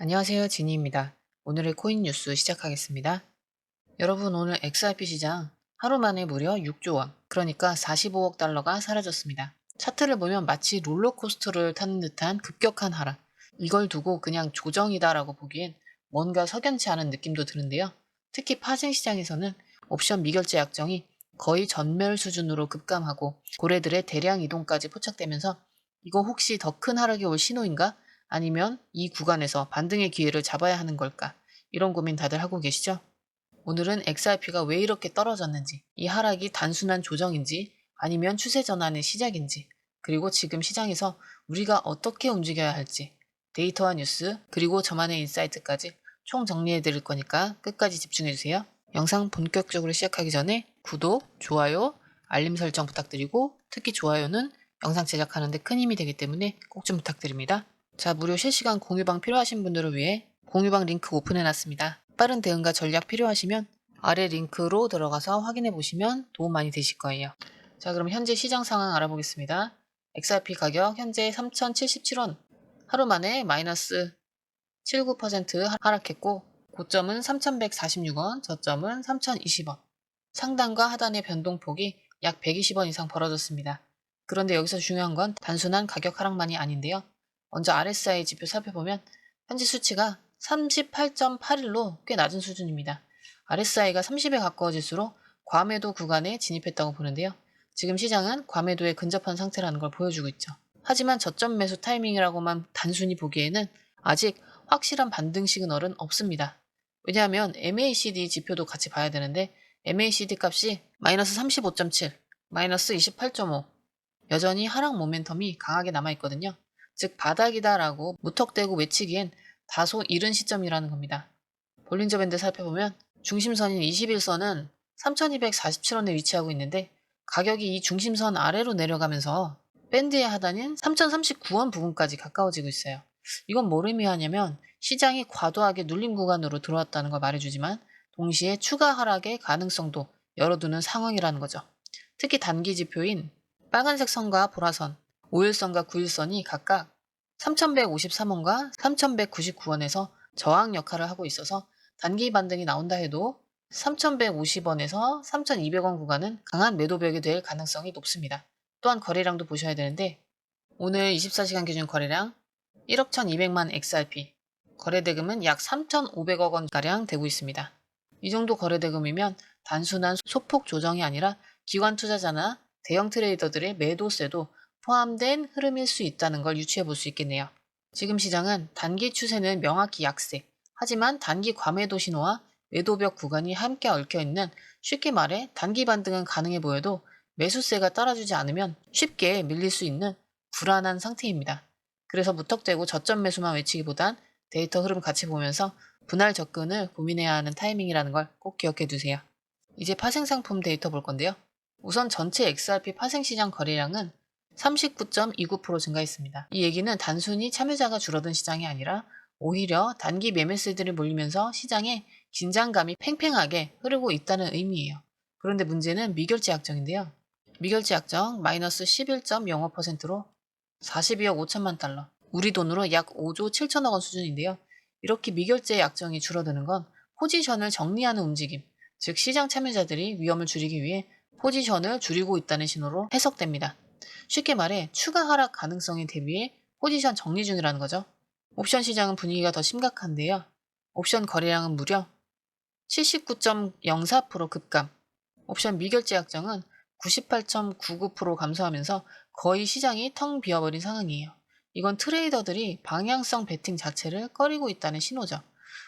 안녕하세요. 지니입니다. 오늘의 코인 뉴스 시작하겠습니다. 여러분, 오늘 XRP 시장 하루 만에 무려 6조 원, 그러니까 45억 달러가 사라졌습니다. 차트를 보면 마치 롤러코스터를 타는 듯한 급격한 하락. 이걸 두고 그냥 조정이다라고 보기엔 뭔가 석연치 않은 느낌도 드는데요. 특히 파생 시장에서는 옵션 미결제 약정이 거의 전멸 수준으로 급감하고 고래들의 대량 이동까지 포착되면서 이거 혹시 더 큰 하락이 올 신호인가? 아니면 이 구간에서 반등의 기회를 잡아야 하는 걸까? 이런 고민 다들 하고 계시죠? 오늘은 XRP가 왜 이렇게 떨어졌는지, 이 하락이 단순한 조정인지, 아니면 추세 전환의 시작인지, 그리고 지금 시장에서 우리가 어떻게 움직여야 할지, 데이터와 뉴스, 그리고 저만의 인사이트까지 총 정리해 드릴 거니까 끝까지 집중해 주세요. 영상 본격적으로 시작하기 전에 구독, 좋아요, 알림 설정 부탁드리고, 특히 좋아요는 영상 제작하는데 큰 힘이 되기 때문에 꼭 좀 부탁드립니다. 자, 무료 실시간 공유방 필요하신 분들을 위해 공유방 링크 오픈해놨습니다. 빠른 대응과 전략 필요하시면 아래 링크로 들어가서 확인해 보시면 도움 많이 되실 거예요. 자, 그럼 현재 시장 상황 알아보겠습니다. XRP 가격 현재 3,077원. 하루 만에 마이너스 79% 하락했고, 고점은 3,146원, 저점은 3,020원. 상단과 하단의 변동폭이 약 120원 이상 벌어졌습니다. 그런데 여기서 중요한 건 단순한 가격 하락만이 아닌데요. 먼저 RSI 지표 살펴보면 현재 수치가 38.81로 꽤 낮은 수준입니다. RSI가 30에 가까워질수록 과매도 구간에 진입했다고 보는데요. 지금 시장은 과매도에 근접한 상태라는 걸 보여주고 있죠. 하지만 저점 매수 타이밍이라고만 단순히 보기에는 아직 확실한 반등 시그널은 없습니다. 왜냐하면 MACD 지표도 같이 봐야 되는데 MACD 값이 마이너스 35.7, 마이너스 28.5, 여전히 하락 모멘텀이 강하게 남아있거든요. 즉 바닥이다라고 무턱대고 외치기엔 다소 이른 시점이라는 겁니다. 볼린저 밴드 살펴보면 중심선인 21선은 3247원에 위치하고 있는데 가격이 이 중심선 아래로 내려가면서 밴드의 하단인 3039원 부근까지 가까워지고 있어요. 이건 뭘 의미하냐면 시장이 과도하게 눌림 구간으로 들어왔다는 걸 말해주지만 동시에 추가 하락의 가능성도 열어두는 상황이라는 거죠. 특히 단기 지표인 빨간색 선과 보라선, 5일선과 9일선이 각각 3153원과 3199원에서 저항 역할을 하고 있어서 단기 반등이 나온다 해도 3150원에서 3200원 구간은 강한 매도벽이 될 가능성이 높습니다. 또한 거래량도 보셔야 되는데 오늘 24시간 기준 거래량 1억 1200만 XRP, 거래대금은 약 3500억 원가량 되고 있습니다. 이 정도 거래대금이면 단순한 소폭 조정이 아니라 기관 투자자나 대형 트레이더들의 매도세도 포함된 흐름일 수 있다는 걸 유추해 볼 수 있겠네요. 지금 시장은 단기 추세는 명확히 약세, 하지만 단기 과매도 신호와 매도벽 구간이 함께 얽혀 있는, 쉽게 말해 단기 반등은 가능해 보여도 매수세가 따라주지 않으면 쉽게 밀릴 수 있는 불안한 상태입니다. 그래서 무턱대고 저점 매수만 외치기보단 데이터 흐름 같이 보면서 분할 접근을 고민해야 하는 타이밍이라는 걸 꼭 기억해 두세요. 이제 파생상품 데이터 볼 건데요. 우선 전체 XRP 파생시장 거래량은 39.29% 증가했습니다. 이 얘기는 단순히 참여자가 줄어든 시장이 아니라 오히려 단기 매매세들이 몰리면서 시장에 긴장감이 팽팽하게 흐르고 있다는 의미예요. 그런데 문제는 미결제 약정인데요. 미결제 약정 마이너스 11.05%로 42억 5천만 달러, 우리 돈으로 약 5조 7천억 원 수준인데요. 이렇게 미결제 약정이 줄어드는 건 포지션을 정리하는 움직임, 즉 시장 참여자들이 위험을 줄이기 위해 포지션을 줄이고 있다는 신호로 해석됩니다. 쉽게 말해 추가 하락 가능성에 대비해 포지션 정리 중이라는 거죠. 옵션 시장은 분위기가 더 심각한데요. 옵션 거래량은 무려 79.04% 급감, 옵션 미결제 약정은 98.99% 감소하면서 거의 시장이 텅 비어버린 상황이에요. 이건 트레이더들이 방향성 베팅 자체를 꺼리고 있다는 신호죠.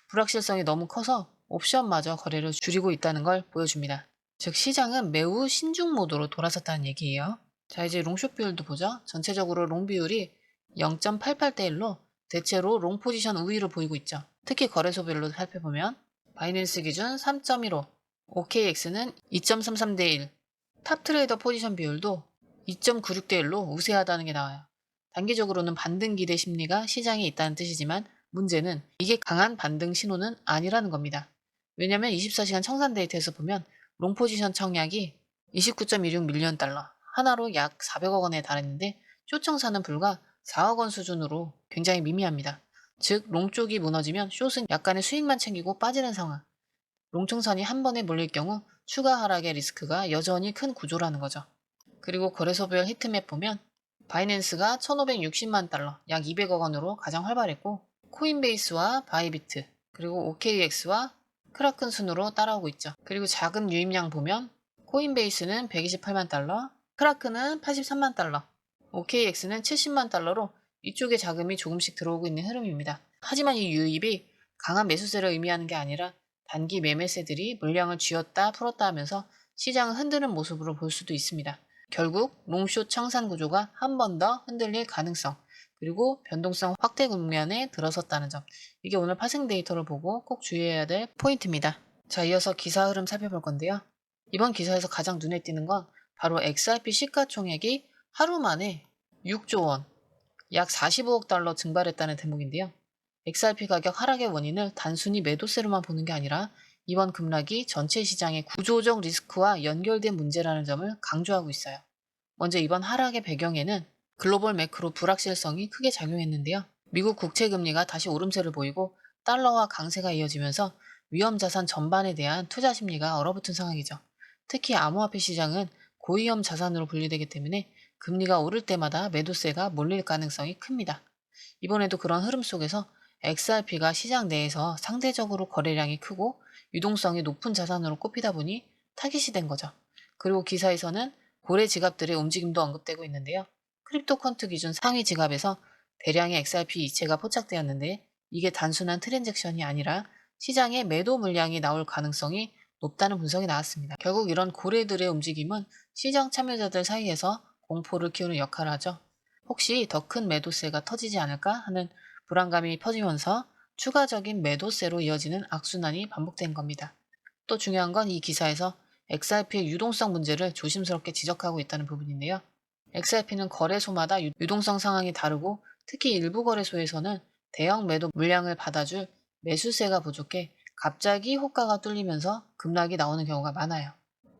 불확실성이 너무 커서 옵션마저 거래를 줄이고 있다는 걸 보여줍니다. 즉 시장은 매우 신중 모드로 돌아섰다는 얘기예요. 자, 이제 롱숏 비율도 보죠. 전체적으로 롱 비율이 0.88대 1로 대체로 롱 포지션 우위를 보이고 있죠. 특히 거래소별로 살펴보면 바이낸스 기준 3.15, OKX는 2.33대 1, 탑 트레이더 포지션 비율도 2.96대 1로 우세하다는 게 나와요. 단기적으로는 반등 기대 심리가 시장에 있다는 뜻이지만 문제는 이게 강한 반등 신호는 아니라는 겁니다. 왜냐면 24시간 청산 데이터에서 보면 롱 포지션 청약이 29.16 밀리언 달러, 하나로 약 400억 원에 달했는데 쇼청사는 불과 4억 원 수준으로 굉장히 미미합니다. 즉 롱 쪽이 무너지면 숏은 약간의 수익만 챙기고 빠지는 상황. 롱청산이 한 번에 몰릴 경우 추가 하락의 리스크가 여전히 큰 구조라는 거죠. 그리고 거래소별 히트맵 보면 바이낸스가 1560만 달러, 약 200억 원으로 가장 활발했고 코인베이스와 바이비트, 그리고 OKX와 크라큰 순으로 따라오고 있죠. 그리고 작은 유입량 보면 코인베이스는 128만 달러, 크라큰은 83만 달러, OKX는 70만 달러로 이쪽에 자금이 조금씩 들어오고 있는 흐름입니다. 하지만 이 유입이 강한 매수세를 의미하는 게 아니라 단기 매매세들이 물량을 쥐었다 풀었다 하면서 시장을 흔드는 모습으로 볼 수도 있습니다. 결국 롱숏 청산 구조가 한 번 더 흔들릴 가능성, 그리고 변동성 확대 국면에 들어섰다는 점, 이게 오늘 파생 데이터를 보고 꼭 주의해야 될 포인트입니다. 자, 이어서 기사 흐름 살펴볼 건데요. 이번 기사에서 가장 눈에 띄는 건 바로 XRP 시가총액이 하루 만에 6조 원, 약 45억 달러 증발했다는 대목인데요. XRP 가격 하락의 원인을 단순히 매도세로만 보는 게 아니라 이번 급락이 전체 시장의 구조적 리스크와 연결된 문제라는 점을 강조하고 있어요. 먼저 이번 하락의 배경에는 글로벌 매크로 불확실성이 크게 작용했는데요. 미국 국채 금리가 다시 오름세를 보이고 달러화 강세가 이어지면서 위험 자산 전반에 대한 투자 심리가 얼어붙은 상황이죠. 특히 암호화폐 시장은 고위험 자산으로 분류되기 때문에 금리가 오를 때마다 매도세가 몰릴 가능성이 큽니다. 이번에도 그런 흐름 속에서 XRP가 시장 내에서 상대적으로 거래량이 크고 유동성이 높은 자산으로 꼽히다 보니 타깃이 된 거죠. 그리고 기사에서는 고래 지갑들의 움직임도 언급되고 있는데요. 크립토 퀀트 기준 상위 지갑에서 대량의 XRP 이체가 포착되었는데 이게 단순한 트랜잭션이 아니라 시장에 매도 물량이 나올 가능성이 높다는 분석이 나왔습니다. 결국 이런 고래들의 움직임은 시장 참여자들 사이에서 공포를 키우는 역할을 하죠. 혹시 더 큰 매도세가 터지지 않을까 하는 불안감이 퍼지면서 추가적인 매도세로 이어지는 악순환이 반복된 겁니다. 또 중요한 건 이 기사에서 XRP의 유동성 문제를 조심스럽게 지적하고 있다는 부분인데요. XRP는 거래소마다 유동성 상황이 다르고 특히 일부 거래소에서는 대형 매도 물량을 받아줄 매수세가 부족해 갑자기 호가가 뚫리면서 급락이 나오는 경우가 많아요.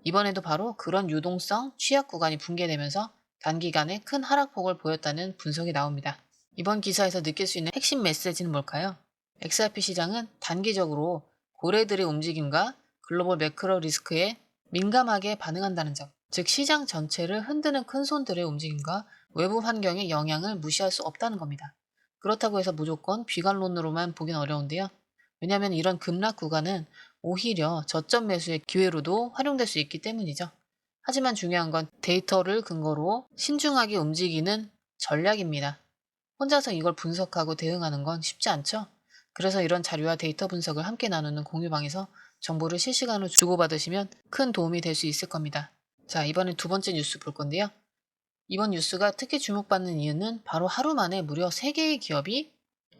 이번에도 바로 그런 유동성 취약 구간이 붕괴되면서 단기간에 큰 하락폭을 보였다는 분석이 나옵니다. 이번 기사에서 느낄 수 있는 핵심 메시지는 뭘까요? XRP 시장은 단기적으로 고래들의 움직임과 글로벌 매크로 리스크에 민감하게 반응한다는 점, 즉 시장 전체를 흔드는 큰손들의 움직임과 외부 환경의 영향을 무시할 수 없다는 겁니다. 그렇다고 해서 무조건 비관론으로만 보긴 어려운데요. 왜냐하면 이런 급락 구간은 오히려 저점 매수의 기회로도 활용될 수 있기 때문이죠. 하지만 중요한 건 데이터를 근거로 신중하게 움직이는 전략입니다. 혼자서 이걸 분석하고 대응하는 건 쉽지 않죠? 그래서 이런 자료와 데이터 분석을 함께 나누는 공유방에서 정보를 실시간으로 주고받으시면 큰 도움이 될 수 있을 겁니다. 자, 이번엔 두 번째 뉴스 볼 건데요. 이번 뉴스가 특히 주목받는 이유는 바로 하루 만에 무려 3개의 기업이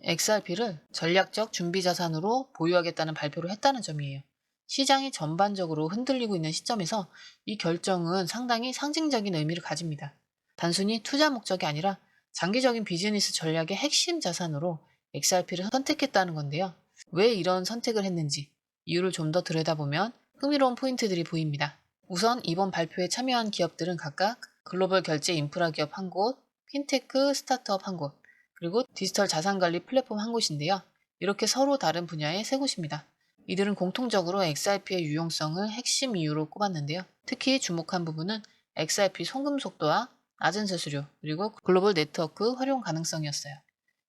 XRP를 전략적 준비 자산으로 보유하겠다는 발표를 했다는 점이에요. 시장이 전반적으로 흔들리고 있는 시점에서 이 결정은 상당히 상징적인 의미를 가집니다. 단순히 투자 목적이 아니라 장기적인 비즈니스 전략의 핵심 자산으로 XRP를 선택했다는 건데요. 왜 이런 선택을 했는지 이유를 좀 더 들여다보면 흥미로운 포인트들이 보입니다. 우선 이번 발표에 참여한 기업들은 각각 글로벌 결제 인프라 기업 한 곳, 핀테크 스타트업 한 곳, 그리고 디지털 자산관리 플랫폼 한 곳인데요. 이렇게 서로 다른 분야의 세 곳입니다. 이들은 공통적으로 XRP의 유용성을 핵심 이유로 꼽았는데요. 특히 주목한 부분은 XRP 송금 속도와 낮은 수수료, 그리고 글로벌 네트워크 활용 가능성이었어요.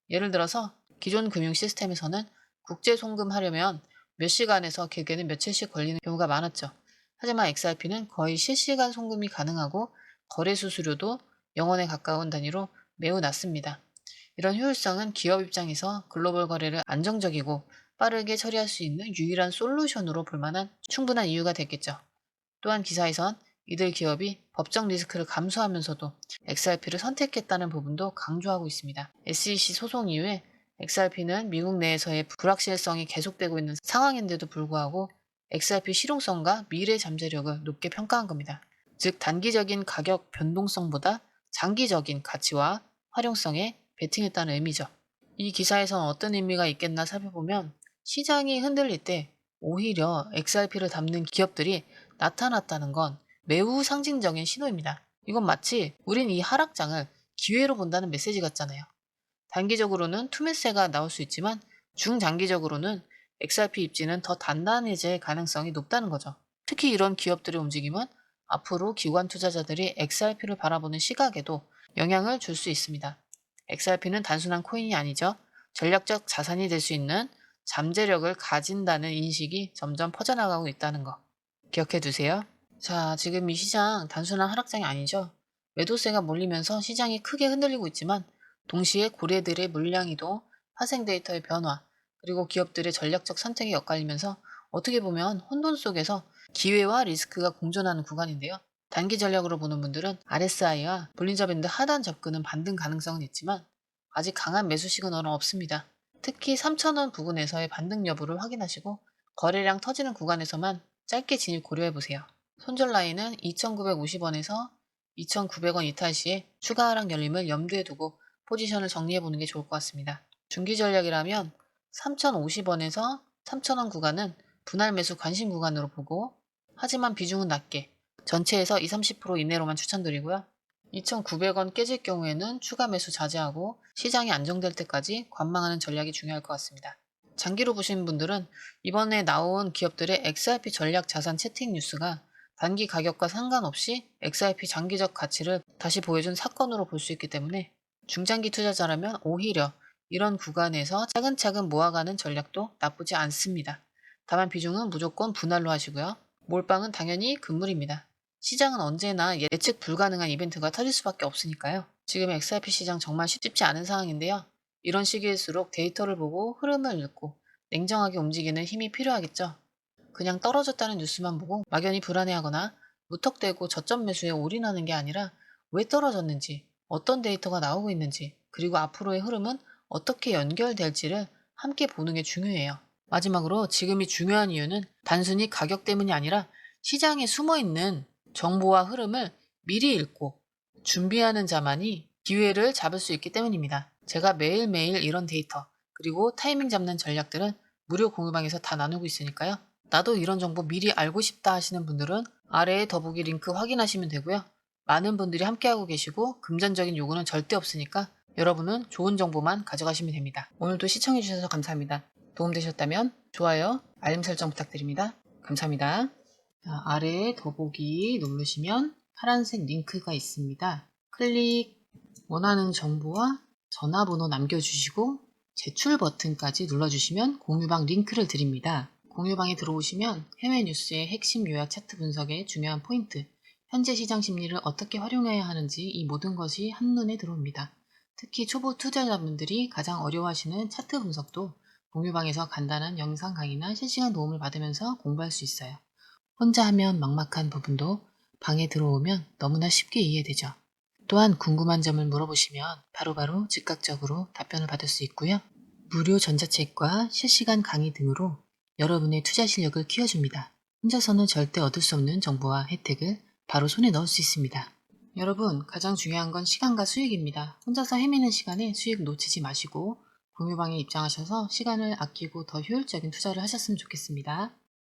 예를 들어서 기존 금융 시스템에서는 국제 송금하려면 몇 시간에서 길게는 며칠씩 걸리는 경우가 많았죠. 하지만 XRP는 거의 실시간 송금이 가능하고 거래 수수료도 0원에 가까운 단위로 매우 낮습니다. 이런 효율성은 기업 입장에서 글로벌 거래를 안정적이고 빠르게 처리할 수 있는 유일한 솔루션으로 볼 만한 충분한 이유가 됐겠죠. 또한 기사에선 이들 기업이 법적 리스크를 감수하면서도 XRP를 선택했다는 부분도 강조하고 있습니다. SEC 소송 이후에 XRP는 미국 내에서의 불확실성이 계속되고 있는 상황인데도 불구하고 XRP 실용성과 미래 잠재력을 높게 평가한 겁니다. 즉 단기적인 가격 변동성보다 장기적인 가치와 활용성에 베팅했다는 의미죠. 이 기사에선 어떤 의미가 있겠나 살펴보면 시장이 흔들릴 때 오히려 XRP를 담는 기업들이 나타났다는 건 매우 상징적인 신호입니다. 이건 마치 우린 이 하락장을 기회로 본다는 메시지 같잖아요. 단기적으로는 투매세가 나올 수 있지만 중장기적으로는 XRP 입지는 더 단단해질 가능성이 높다는 거죠. 특히 이런 기업들의 움직임은 앞으로 기관 투자자들이 XRP를 바라보는 시각에도 영향을 줄 수 있습니다. XRP는 단순한 코인이 아니죠. 전략적 자산이 될 수 있는 잠재력을 가진다는 인식이 점점 퍼져나가고 있다는 거 기억해 두세요. 자, 지금 이 시장 단순한 하락장이 아니죠. 매도세가 몰리면서 시장이 크게 흔들리고 있지만 동시에 고래들의 물량 이동, 파생 데이터의 변화, 그리고 기업들의 전략적 선택이 엇갈리면서 어떻게 보면 혼돈 속에서 기회와 리스크가 공존하는 구간인데요. 단기 전략으로 보는 분들은 RSI와 볼린저 밴드 하단 접근은 반등 가능성은 있지만 아직 강한 매수 시그널은 없습니다. 특히 3,000원 부근에서의 반등 여부를 확인하시고 거래량 터지는 구간에서만 짧게 진입 고려해보세요. 손절 라인은 2,950원에서 2,900원 이탈 시에 추가 하락 열림을 염두에 두고 포지션을 정리해보는 게 좋을 것 같습니다. 중기 전략이라면 3,050원에서 3,000원 구간은 분할 매수 관심 구간으로 보고 하지만 비중은 낮게 전체에서 20-30% 이내로만 추천드리고요. 2,900원 깨질 경우에는 추가 매수 자제하고 시장이 안정될 때까지 관망하는 전략이 중요할 것 같습니다. 장기로 보시는 분들은 이번에 나온 기업들의 XRP 전략 자산 채팅 뉴스가 단기 가격과 상관없이 XRP 장기적 가치를 다시 보여준 사건으로 볼 수 있기 때문에 중장기 투자자라면 오히려 이런 구간에서 차근차근 모아가는 전략도 나쁘지 않습니다. 다만 비중은 무조건 분할로 하시고요. 몰빵은 당연히 금물입니다. 시장은 언제나 예측 불가능한 이벤트가 터질 수밖에 없으니까요. 지금 XRP 시장 정말 쉽지 않은 상황인데요. 이런 시기일수록 데이터를 보고 흐름을 읽고 냉정하게 움직이는 힘이 필요하겠죠. 그냥 떨어졌다는 뉴스만 보고 막연히 불안해하거나 무턱대고 저점 매수에 올인하는 게 아니라 왜 떨어졌는지, 어떤 데이터가 나오고 있는지, 그리고 앞으로의 흐름은 어떻게 연결될지를 함께 보는 게 중요해요. 마지막으로 지금이 중요한 이유는 단순히 가격 때문이 아니라 시장에 숨어있는 정보와 흐름을 미리 읽고 준비하는 자만이 기회를 잡을 수 있기 때문입니다. 제가 매일매일 이런 데이터 그리고 타이밍 잡는 전략들은 무료 공유방에서 다 나누고 있으니까요. 나도 이런 정보 미리 알고 싶다 하시는 분들은 아래에 더보기 링크 확인하시면 되고요. 많은 분들이 함께하고 계시고 금전적인 요구는 절대 없으니까 여러분은 좋은 정보만 가져가시면 됩니다. 오늘도 시청해주셔서 감사합니다. 도움되셨다면 좋아요, 알림 설정 부탁드립니다. 감사합니다. 자, 아래에 더보기 누르시면 파란색 링크가 있습니다. 원하는 정보와 전화번호 남겨주시고 제출 버튼까지 눌러주시면 공유방 링크를 드립니다. 공유방에 들어오시면 해외 뉴스의 핵심 요약 차트 분석의 중요한 포인트, 현재 시장 심리를 어떻게 활용해야 하는지 이 모든 것이 한눈에 들어옵니다. 특히 초보 투자자분들이 가장 어려워하시는 차트 분석도 공유방에서 간단한 영상 강의나 실시간 도움을 받으면서 공부할 수 있어요. 혼자 하면 막막한 부분도 방에 들어오면 너무나 쉽게 이해되죠. 또한 궁금한 점을 물어보시면 바로바로 즉각적으로 답변을 받을 수 있고요. 무료 전자책과 실시간 강의 등으로 여러분의 투자 실력을 키워줍니다. 혼자서는 절대 얻을 수 없는 정보와 혜택을 바로 손에 넣을 수 있습니다. 여러분, 가장 중요한 건 시간과 수익입니다. 혼자서 헤매는 시간에 수익 놓치지 마시고 공유방에 입장하셔서 시간을 아끼고 더 효율적인 투자를 하셨으면 좋겠습니다.